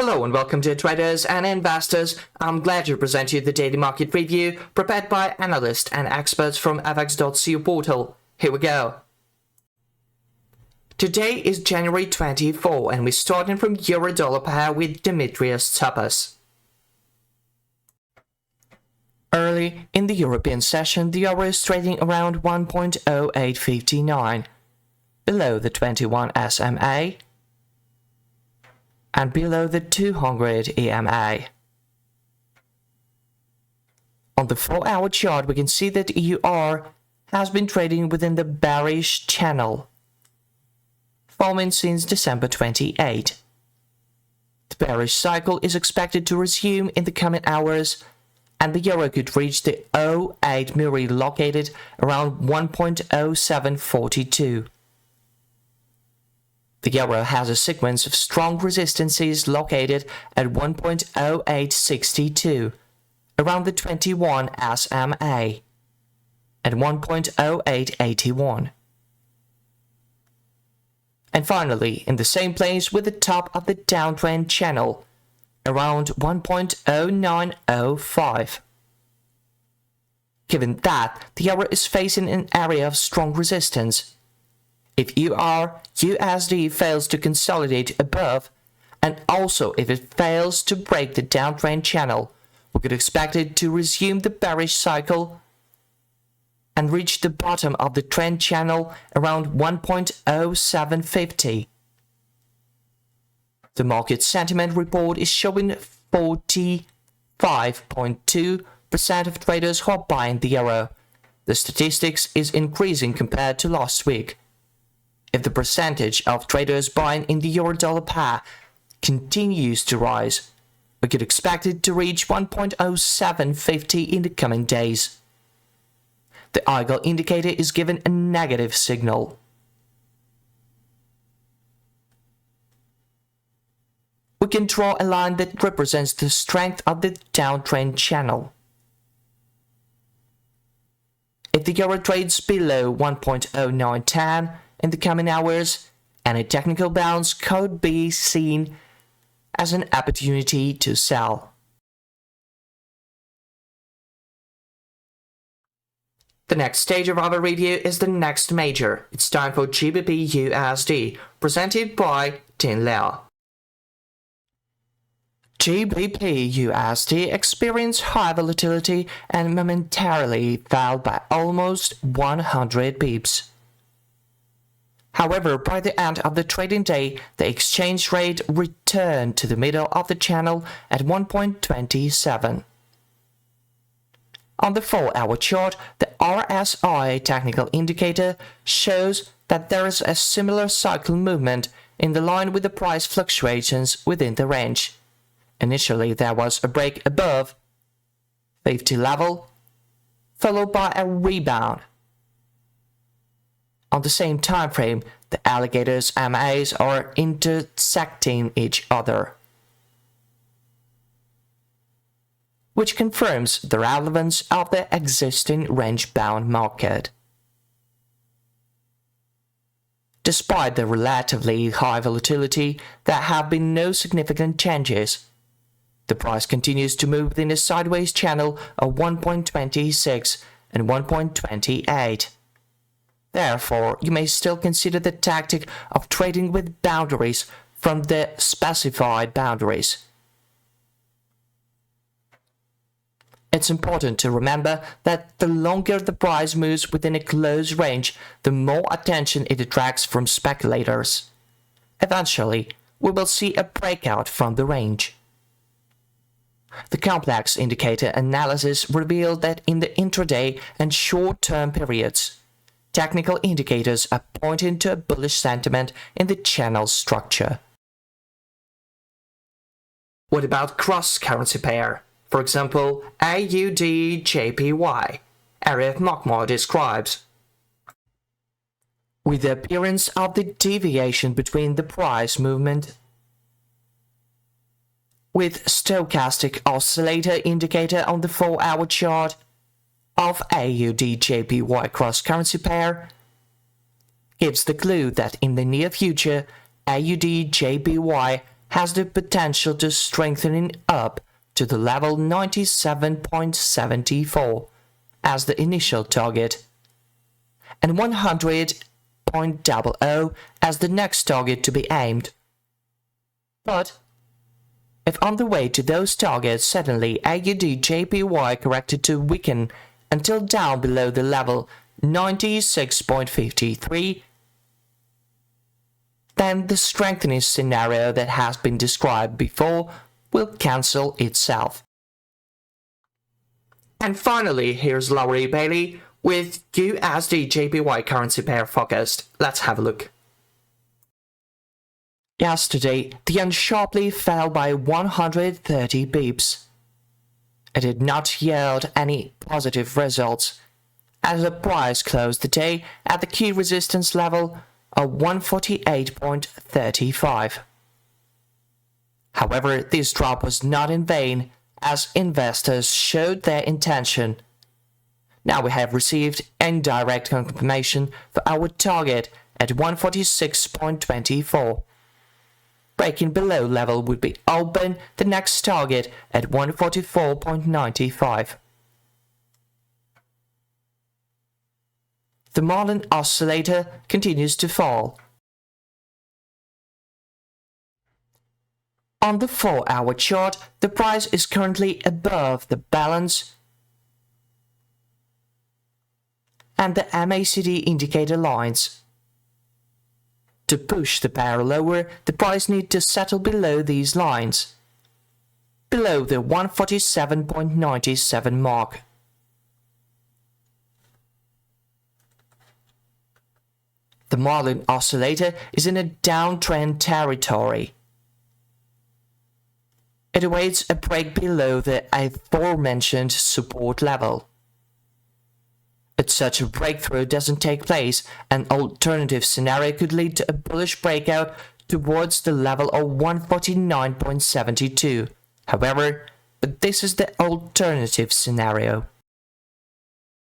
Hello and welcome to traders and investors. I'm glad to present you the daily market review prepared by analysts and experts from fx.co portal. Here we go. Today is January 24 and we're starting from euro-dollar pair with Dimitrios Tapas. Early in the European session, the euro is trading around 1.0859, below the 21 SMA and below the 200 EMA. On the 4-hour chart, we can see that EUR has been trading within the bearish channel, forming since December 28. The bearish cycle is expected to resume in the coming hours, and the euro could reach the 08 Muri located around 1.0742. The euro has a sequence of strong resistances located at 1.0862, around the 21 SMA, and 1.0881. And finally, in the same place with the top of the downtrend channel, around 1.0905. Given that the euro is facing an area of strong resistance, if EURUSD fails to consolidate above, and also if it fails to break the downtrend channel, we could expect it to resume the bearish cycle and reach the bottom of the trend channel around 1.0750. The market sentiment report is showing 45.2% of traders who are buying the euro. The statistics is increasing compared to last week. If the percentage of traders buying in the euro-dollar pair continues to rise, we could expect it to reach 1.0750 in the coming days. The Eagle indicator is given a negative signal. We can draw a line that represents the strength of the downtrend channel. If the euro trades below 1.0910 in the coming hours, any technical bounce could be seen as an opportunity to sell. The next stage of our review is the next major. It's time for GBPUSD, presented by Tin Liao. GBPUSD experienced high volatility and momentarily fell by almost 100 pips. However, by the end of the trading day, the exchange rate returned to the middle of the channel at 1.27. On the 4-hour chart, the RSI technical indicator shows that there is a similar cycle movement in the line with the price fluctuations within the range. Initially, there was a break above 50 level, followed by a rebound. On the same time frame, the alligators' MAs are intersecting each other, which confirms the relevance of the existing range-bound market. Despite the relatively high volatility, there have been no significant changes. The price continues to move within a sideways channel of 1.26 and 1.28. Therefore, you may still consider the tactic of trading with boundaries from the specified boundaries. It's important to remember that the longer the price moves within a close range, the more attention it attracts from speculators. Eventually, we will see a breakout from the range. The complex indicator analysis revealed that in the intraday and short-term periods, technical indicators are pointing to a bullish sentiment in the channel structure. What about cross-currency pair? For example, AUDJPY, Arif Makmar describes. With the appearance of the deviation between the price movement with stochastic oscillator indicator on the 4-hour chart of AUDJPY cross-currency pair gives the clue that in the near future, AUDJPY has the potential to strengthen up to the level 97.74 as the initial target, and 100.00 as the next target to be aimed. But if on the way to those targets suddenly AUDJPY corrected to weaken until down below the level 96.53, then the strengthening scenario that has been described before will cancel itself. And finally, here's Laurie Bailey with USDJPY currency pair forecast. Let's have a look. Yesterday, the yen sharply fell by 130 pips. It did not yield any positive results, as the price closed the day at the key resistance level of 148.35. However, this drop was not in vain, as investors showed their intention. Now we have received indirect confirmation for our target at 146.24. Breaking below level would be open the next target at 144.95. The Marlin oscillator continues to fall. On the 4-hour chart, the price is currently above the balance and the MACD indicator lines. To push the pair lower, the price needs to settle below these lines, below the 147.97 mark. The Marlin oscillator is in a downtrend territory. It awaits a break below the aforementioned support level. If such a breakthrough doesn't take place, an alternative scenario could lead to a bullish breakout towards the level of 149.72. However, this is the alternative scenario.